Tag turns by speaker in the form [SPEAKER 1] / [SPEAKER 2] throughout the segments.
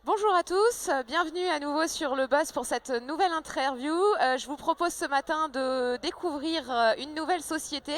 [SPEAKER 1] Bonjour à tous, bienvenue à nouveau sur le Buzz pour cette nouvelle interview. Je vous propose ce matin de découvrir une nouvelle société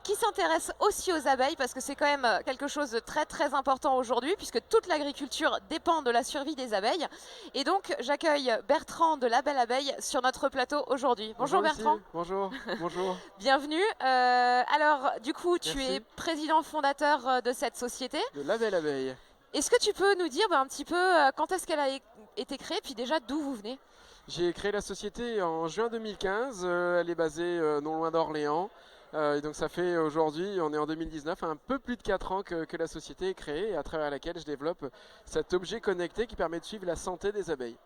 [SPEAKER 1] qui s'intéresse aussi aux abeilles parce que c'est quand même quelque chose de très très important aujourd'hui puisque toute l'agriculture dépend de la survie des abeilles. Et donc j'accueille Bertrand de La Belle Abeille sur notre plateau aujourd'hui. Bonjour
[SPEAKER 2] Bonjour
[SPEAKER 1] Bertrand.
[SPEAKER 2] Lucie, bonjour, bonjour,
[SPEAKER 1] Bienvenue. Alors du coup tu es
[SPEAKER 2] merci.
[SPEAKER 1] président fondateur de cette société.
[SPEAKER 2] De La Belle Abeille.
[SPEAKER 1] Est-ce que tu peux nous dire un petit peu quand est-ce qu'elle a été créée, puis déjà d'où vous venez?
[SPEAKER 2] J'ai créé la société en juin 2015, elle est basée non loin d'Orléans. Et donc ça fait aujourd'hui, on est en 2019, un peu plus de 4 ans que la société est créée et à travers laquelle je développe cet objet connecté qui permet de suivre la santé des abeilles.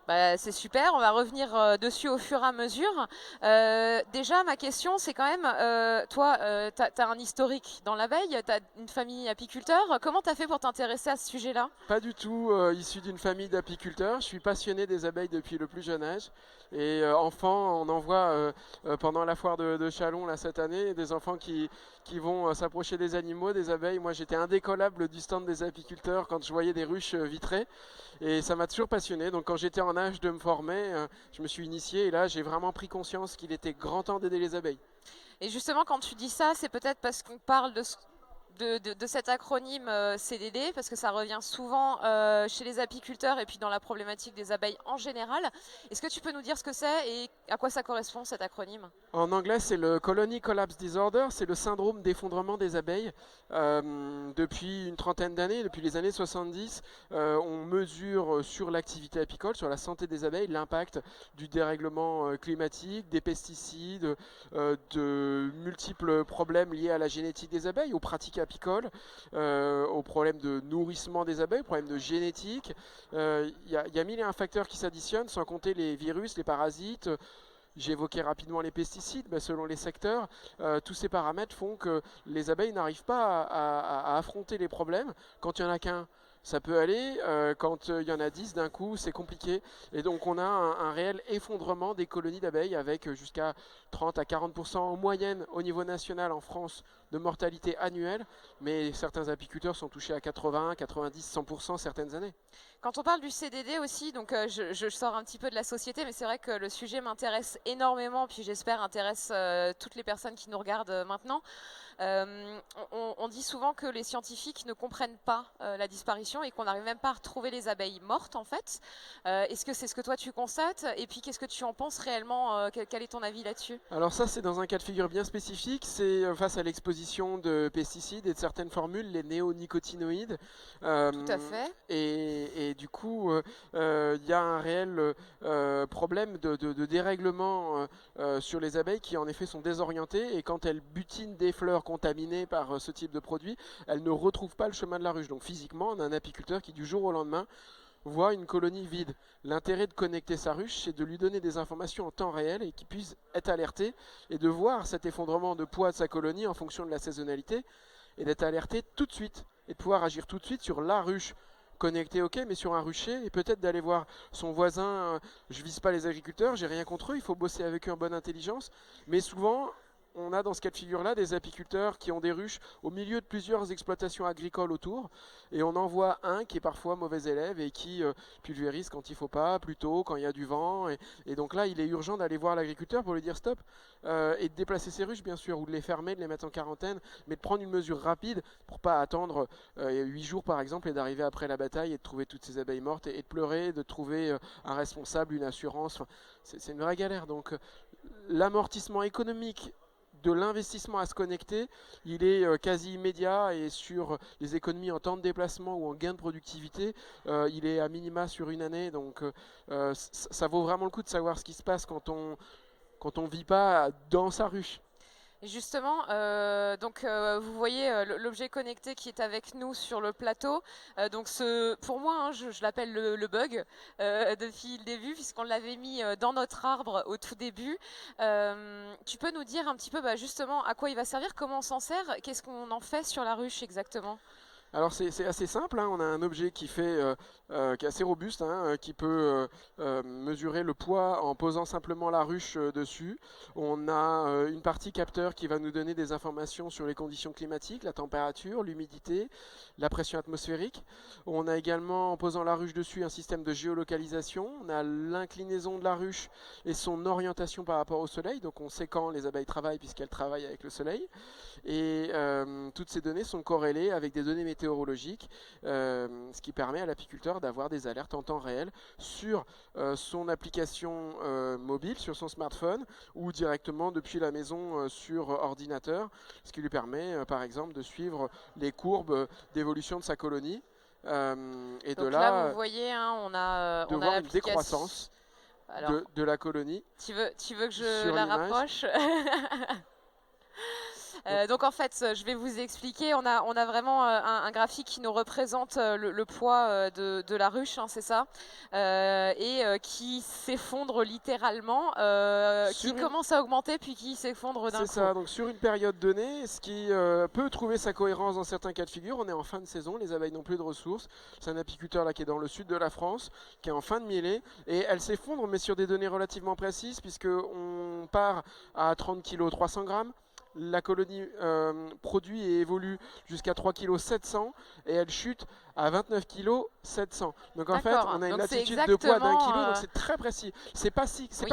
[SPEAKER 1] Bah, c'est super, on va revenir dessus au fur et à mesure. Déjà, ma question, c'est quand même, toi, tu as un historique dans l'abeille, tu as une famille apiculteur. Comment tu as fait pour t'intéresser à ce sujet-là?
[SPEAKER 2] Pas du tout issu d'une famille d'apiculteurs. Je suis passionné des abeilles depuis le plus jeune âge. Et enfant, on en voit pendant la foire de Chalon là, cette année, des enfants qui vont s'approcher des animaux, des abeilles. Moi, j'étais indécollable du stand des apiculteurs quand je voyais des ruches vitrées. Et ça m'a toujours passionné. Donc quand j'étais en âge de me former, je me suis initié. Et là, j'ai vraiment pris conscience qu'il était grand temps d'aider les abeilles.
[SPEAKER 1] Et justement, quand tu dis ça, c'est peut-être parce qu'on parle de cet acronyme CDD, parce que ça revient souvent chez les apiculteurs et puis dans la problématique des abeilles en général. Est-ce que tu peux nous dire ce que c'est et à quoi ça correspond cet acronyme?
[SPEAKER 2] En anglais, c'est le Colony Collapse Disorder, c'est le syndrome d'effondrement des abeilles. Depuis une trentaine d'années, depuis les années 70, on mesure sur l'activité apicole, sur la santé des abeilles, l'impact du dérèglement climatique, des pesticides, de multiples problèmes liés à la génétique des abeilles, aux pratiques apicoles, aux problèmes de nourrissement des abeilles, aux problèmes de génétique. Il y a mille et un facteurs qui s'additionnent, sans compter les virus, les parasites. J'ai évoqué rapidement les pesticides, mais selon les secteurs, tous ces paramètres font que les abeilles n'arrivent pas à affronter les problèmes. Quand il n'y en a qu'un, ça peut aller. Quand il y en a 10 d'un coup, c'est compliqué. Et donc on a un réel effondrement des colonies d'abeilles avec jusqu'à 30 à 40% en moyenne au niveau national en France de mortalité annuelle. Mais certains apiculteurs sont touchés à 80, 90, 100% certaines années.
[SPEAKER 1] Quand on parle du CDD aussi, donc je sors un petit peu de la société, mais c'est vrai que le sujet m'intéresse énormément, puis j'espère intéresse toutes les personnes qui nous regardent maintenant. On dit souvent que les scientifiques ne comprennent pas la disparition et qu'on n'arrive même pas à retrouver les abeilles mortes en fait. Est-ce que c'est ce que toi tu constates? Et puis qu'est-ce que tu en penses réellement? Quel est ton avis là-dessus?
[SPEAKER 2] Alors ça, c'est dans un cas de figure bien spécifique, c'est face à l'exposition de pesticides et de certaines formules, les néonicotinoïdes.
[SPEAKER 1] Tout à fait.
[SPEAKER 2] Et du coup, il y a un réel problème de dérèglement sur les abeilles qui en effet sont désorientées et quand elles butinent des fleurs contaminées par ce type de produit, elles ne retrouvent pas le chemin de la ruche. Donc physiquement, on a un apiculteur qui du jour au lendemain voit une colonie vide. L'intérêt de connecter sa ruche, c'est de lui donner des informations en temps réel et qu'il puisse être alerté et de voir cet effondrement de poids de sa colonie en fonction de la saisonnalité et d'être alerté tout de suite et de pouvoir agir tout de suite sur la ruche connectée, ok, mais sur un rucher et peut-être d'aller voir son voisin. Je vise pas les agriculteurs, j'ai rien contre eux, il faut bosser avec eux en bonne intelligence, mais souvent on a dans ce cas de figure-là des apiculteurs qui ont des ruches au milieu de plusieurs exploitations agricoles autour, et on en voit un qui est parfois mauvais élève et qui pulvérise quand il faut pas, plutôt quand il y a du vent, et donc là il est urgent d'aller voir l'agriculteur pour lui dire stop, et de déplacer ses ruches bien sûr, ou de les fermer, de les mettre en quarantaine, mais de prendre une mesure rapide pour pas attendre 8 jours par exemple et d'arriver après la bataille et de trouver toutes ces abeilles mortes et de pleurer, de trouver un responsable, une assurance, enfin, c'est une vraie galère. Donc l'amortissement économique de l'investissement à se connecter, il est quasi immédiat et sur les économies en temps de déplacement ou en gain de productivité, il est à minima sur une année. Donc ça vaut vraiment le coup de savoir ce qui se passe quand on vit pas dans sa ruche.
[SPEAKER 1] Justement, vous voyez l'objet connecté qui est avec nous sur le plateau. Pour moi, hein, je l'appelle le bug depuis le début, puisqu'on l'avait mis dans notre arbre au tout début. Tu peux nous dire un petit peu justement à quoi il va servir, comment on s'en sert, qu'est-ce qu'on en fait sur la ruche exactement?
[SPEAKER 2] Alors c'est assez simple, hein. On a un objet qui est assez robuste, hein, qui peut mesurer le poids en posant simplement la ruche dessus. On a une partie capteur qui va nous donner des informations sur les conditions climatiques, la température, l'humidité, la pression atmosphérique. On a également, en posant la ruche dessus, un système de géolocalisation. On a l'inclinaison de la ruche et son orientation par rapport au soleil. Donc on sait quand les abeilles travaillent puisqu'elles travaillent avec le soleil. Et toutes ces données sont corrélées avec des données météorologiques, ce qui permet à l'apiculteur d'avoir des alertes en temps réel sur son application mobile, sur son smartphone, ou directement depuis la maison sur ordinateur, ce qui lui permet par exemple de suivre les courbes d'évolution de sa colonie. Et de
[SPEAKER 1] Donc là,
[SPEAKER 2] là,
[SPEAKER 1] vous voyez, hein, on
[SPEAKER 2] de
[SPEAKER 1] a
[SPEAKER 2] voir une
[SPEAKER 1] l'application.
[SPEAKER 2] décroissance
[SPEAKER 1] Alors,
[SPEAKER 2] de la colonie
[SPEAKER 1] tu veux que je
[SPEAKER 2] sur
[SPEAKER 1] la
[SPEAKER 2] l'image.
[SPEAKER 1] rapproche? Donc en fait, je vais vous expliquer. On a vraiment un graphique qui nous représente le poids de la ruche, hein, c'est ça, et qui s'effondre littéralement, qui commence à augmenter puis qui s'effondre d'un coup.
[SPEAKER 2] C'est ça, donc sur une période donnée, ce qui peut trouver sa cohérence dans certains cas de figure. On est en fin de saison, les abeilles n'ont plus de ressources. C'est un apiculteur là qui est dans le sud de la France, qui est en fin de mielée, et elle s'effondre, mais sur des données relativement précises, puisqu'on part à 30 kg 300 grammes. La colonie produit et évolue jusqu'à 3 kg 700 et elle chute à 29 kg 700. Donc en fait, on a une latitude de poids d'1 kg, donc c'est très précis. C'est pas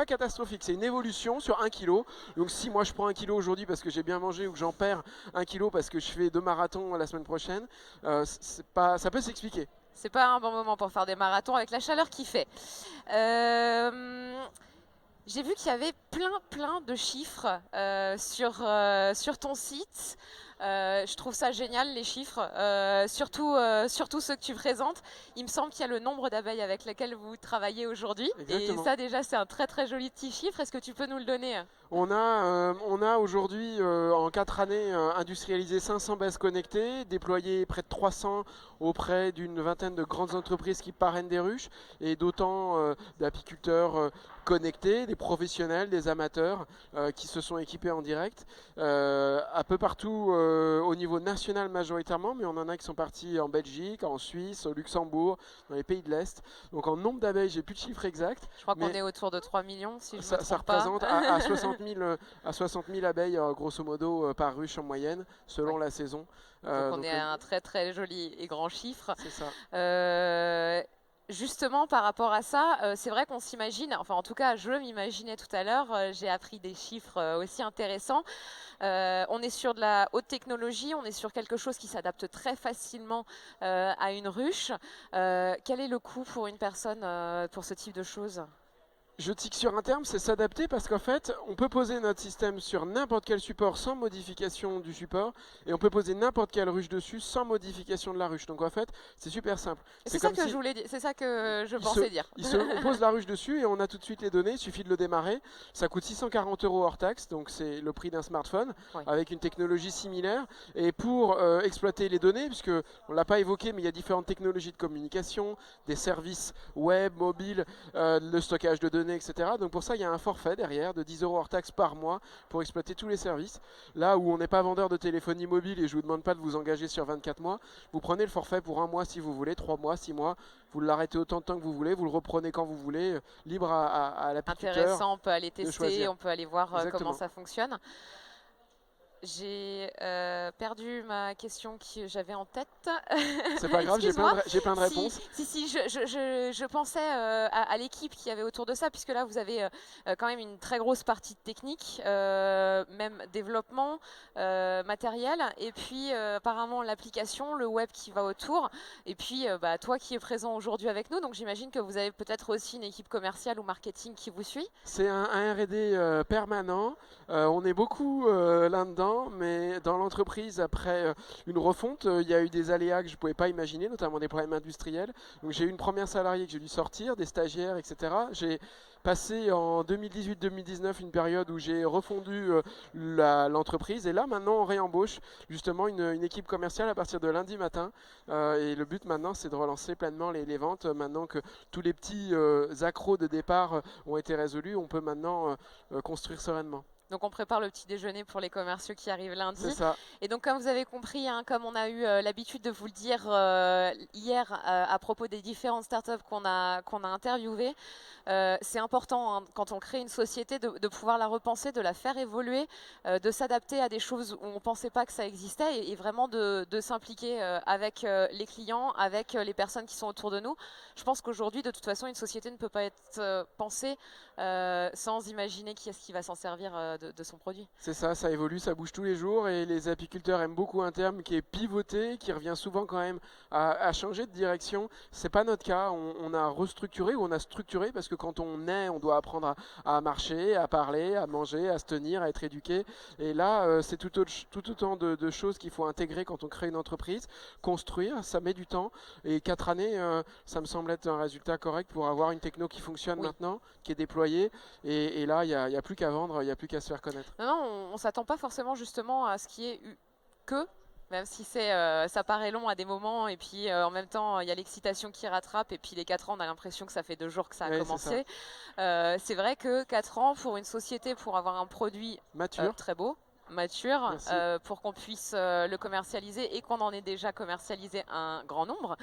[SPEAKER 2] catastrophique, c'est une évolution sur 1 kg. Donc si moi je prends 1 kg aujourd'hui parce que j'ai bien mangé ou que j'en perds 1 kg parce que je fais 2 marathons la semaine prochaine, ça peut s'expliquer.
[SPEAKER 1] C'est pas un bon moment pour faire des marathons avec la chaleur qu'il fait. J'ai vu qu'il y avait plein de chiffres sur ton site. Je trouve ça génial, les chiffres, surtout ceux que tu présentes. Il me semble qu'il y a le nombre d'abeilles avec lesquelles vous travaillez aujourd'hui.
[SPEAKER 2] Exactement.
[SPEAKER 1] Et ça déjà, c'est un très joli petit chiffre. Est-ce que tu peux nous le donner?
[SPEAKER 2] On a aujourd'hui, en 4 années, industrialisé 500 bases connectées, déployé près de 300 auprès d'une vingtaine de grandes entreprises qui parrainent des ruches et d'autant d'apiculteurs connectés, des professionnels, des amateurs qui se sont équipés en direct, un peu partout au niveau national majoritairement, mais on en a qui sont partis en Belgique, en Suisse, au Luxembourg, dans les pays de l'Est. Donc en nombre d'abeilles, j'ai plus de chiffres exacts.
[SPEAKER 1] Je crois qu'on est autour de 3 millions, si je me trompe
[SPEAKER 2] ça
[SPEAKER 1] pas.
[SPEAKER 2] représente à 60 000 abeilles, grosso modo, par ruche en moyenne, selon la saison.
[SPEAKER 1] Donc on est à un très joli et grand chiffre.
[SPEAKER 2] C'est ça.
[SPEAKER 1] Justement, par rapport à ça, c'est vrai qu'on s'imagine, enfin en tout cas je m'imaginais tout à l'heure, j'ai appris des chiffres aussi intéressants. On est sur de la haute technologie, on est sur quelque chose qui s'adapte très facilement à une ruche. Quel est le coût pour une personne pour ce type de choses ?
[SPEAKER 2] Je tique sur un terme, c'est s'adapter parce qu'en fait, on peut poser notre système sur n'importe quel support sans modification du support et on peut poser n'importe quelle ruche dessus sans modification de la ruche. Donc en fait, c'est super simple.
[SPEAKER 1] C'est ça que je voulais dire, c'est ça que je pensais dire.
[SPEAKER 2] On pose la ruche dessus et on a tout de suite les données, il suffit de le démarrer. Ça coûte 640 € hors taxe, donc c'est le prix d'un smartphone avec une technologie similaire. Et pour exploiter les données, puisque on ne l'a pas évoqué, mais il y a différentes technologies de communication, des services web, mobile, le stockage de données, etc. Donc pour ça, il y a un forfait derrière de 10 € hors taxe par mois pour exploiter tous les services. Là où on n'est pas vendeur de téléphonie mobile et je ne vous demande pas de vous engager sur 24 mois, vous prenez le forfait pour 1 mois si vous voulez, 3 mois, 6 mois, vous l'arrêtez autant de temps que vous voulez, vous le reprenez quand vous voulez, libre à l'apiculteur.
[SPEAKER 1] Intéressant, on peut aller tester, on peut aller voir comment ça fonctionne. J'ai perdu ma question que j'avais en tête.
[SPEAKER 2] C'est pas grave, j'ai plein de réponses.
[SPEAKER 1] Si, je pensais à l'équipe qui avait autour de ça, puisque là vous avez quand même une très grosse partie de technique, même développement, matériel, et puis apparemment l'application, le web qui va autour, et puis toi qui es présent aujourd'hui avec nous, donc j'imagine que vous avez peut-être aussi une équipe commerciale ou marketing qui vous suit.
[SPEAKER 2] C'est un R&D permanent, on est beaucoup là-dedans. Mais dans l'entreprise, après une refonte, il y a eu des aléas que je ne pouvais pas imaginer, notamment des problèmes industriels. Donc j'ai eu une première salariée que j'ai dû sortir, des stagiaires, etc. J'ai passé en 2018-2019 une période où j'ai refondu l'entreprise. Et là, maintenant, on réembauche justement une équipe commerciale à partir de lundi matin. Et le but maintenant, c'est de relancer pleinement les ventes. Maintenant que tous les petits accros de départ ont été résolus, on peut maintenant construire sereinement.
[SPEAKER 1] Donc on prépare le petit déjeuner pour les commerciaux qui arrivent lundi.
[SPEAKER 2] C'est ça.
[SPEAKER 1] Et donc comme vous avez compris, hein, comme on a eu l'habitude de vous le dire hier à propos des différentes startups qu'on a interviewées, c'est important, hein, quand on crée une société de pouvoir la repenser, de la faire évoluer, de s'adapter à des choses où on ne pensait pas que ça existait et vraiment de s'impliquer avec les clients, avec les personnes qui sont autour de nous. Je pense qu'aujourd'hui, de toute façon, une société ne peut pas être pensée sans imaginer qui est-ce qui va s'en servir de son produit.
[SPEAKER 2] C'est ça, ça évolue, ça bouge tous les jours et les apiculteurs aiment beaucoup un terme qui est pivoté, qui revient souvent quand même à changer de direction. C'est pas notre cas, on a restructuré ou on a structuré parce que quand on naît, on doit apprendre à marcher, à parler, à manger, à se tenir, à être éduqué. Et là, c'est tout autant de choses qu'il faut intégrer quand on crée une entreprise. Construire, ça met du temps. Et 4 années, ça me semble être un résultat correct pour avoir une techno qui fonctionne maintenant, qui est déployée. Et là, il n'y a plus qu'à vendre, il n'y a plus qu'à se faire connaître.
[SPEAKER 1] Non, on ne s'attend pas forcément justement à ce qui est que. Même si ça paraît long à des moments, et puis en même temps, il y a l'excitation qui rattrape, et puis les 4 ans, on a l'impression que ça fait 2 jours que ça a commencé. C'est vrai que 4 ans pour une société, pour avoir un produit
[SPEAKER 2] mature,
[SPEAKER 1] très beau, mature, pour qu'on puisse le commercialiser et qu'on en ait déjà commercialisé un grand nombre.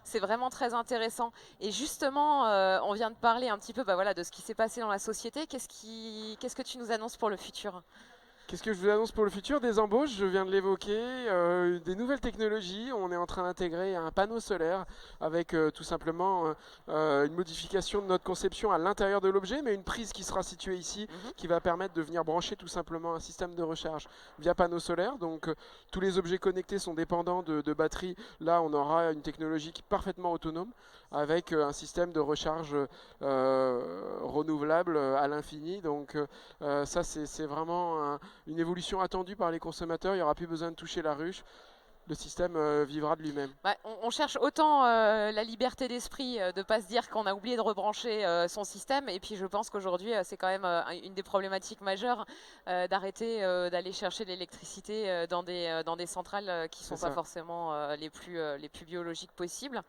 [SPEAKER 1] C'est vraiment très intéressant. Et justement, on vient de parler un petit peu de ce qui s'est passé dans la société. Qu'est-ce que tu nous annonces pour le futur ?
[SPEAKER 2] Qu'est-ce que je vous annonce pour le futur? Des embauches, je viens de l'évoquer, des nouvelles technologies. On est en train d'intégrer un panneau solaire avec tout simplement une modification de notre conception à l'intérieur de l'objet, mais une prise qui sera située ici, qui va permettre de venir brancher tout simplement un système de recharge via panneau solaire. Donc tous les objets connectés sont dépendants de batteries. Là, on aura une technologie qui est parfaitement autonome avec un système de recharge renouvelable à l'infini. Donc ça, c'est vraiment une évolution attendue par les consommateurs. Il n'y aura plus besoin de toucher la ruche. Le système vivra de lui-même.
[SPEAKER 1] On cherche autant la liberté d'esprit de ne pas se dire qu'on a oublié de rebrancher son système. Et puis je pense qu'aujourd'hui, c'est quand même une des problématiques majeures d'arrêter d'aller chercher de l'électricité dans des centrales qui ne sont pas forcément les plus biologiques possibles.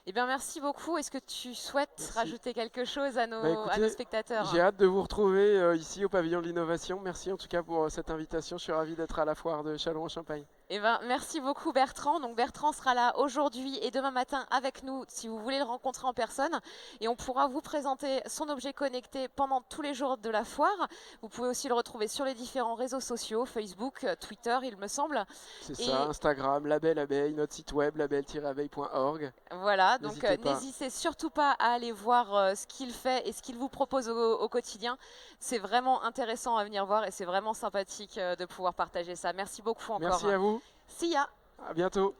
[SPEAKER 1] Eh bien, merci beaucoup. Est-ce que tu souhaites rajouter quelque chose à nos spectateurs?
[SPEAKER 2] J'ai hâte de vous retrouver ici au pavillon de l'innovation. Merci en tout cas pour cette invitation. Je suis ravi d'être à la foire de Châlons-en-Champagne.
[SPEAKER 1] Eh ben, merci beaucoup Bertrand. Donc Bertrand sera là aujourd'hui et demain matin avec nous si vous voulez le rencontrer en personne. Et on pourra vous présenter son objet connecté pendant tous les jours de la foire. Vous pouvez aussi le retrouver sur les différents réseaux sociaux, Facebook, Twitter, il me semble.
[SPEAKER 2] C'est ça, Instagram, Label Abeille, notre site web label-abeille.org.
[SPEAKER 1] Voilà, donc n'hésitez surtout pas à aller voir ce qu'il fait et ce qu'il vous propose au quotidien. C'est vraiment intéressant à venir voir et c'est vraiment sympathique de pouvoir partager ça. Merci beaucoup encore.
[SPEAKER 2] Merci à vous.
[SPEAKER 1] See ya.
[SPEAKER 2] À bientôt.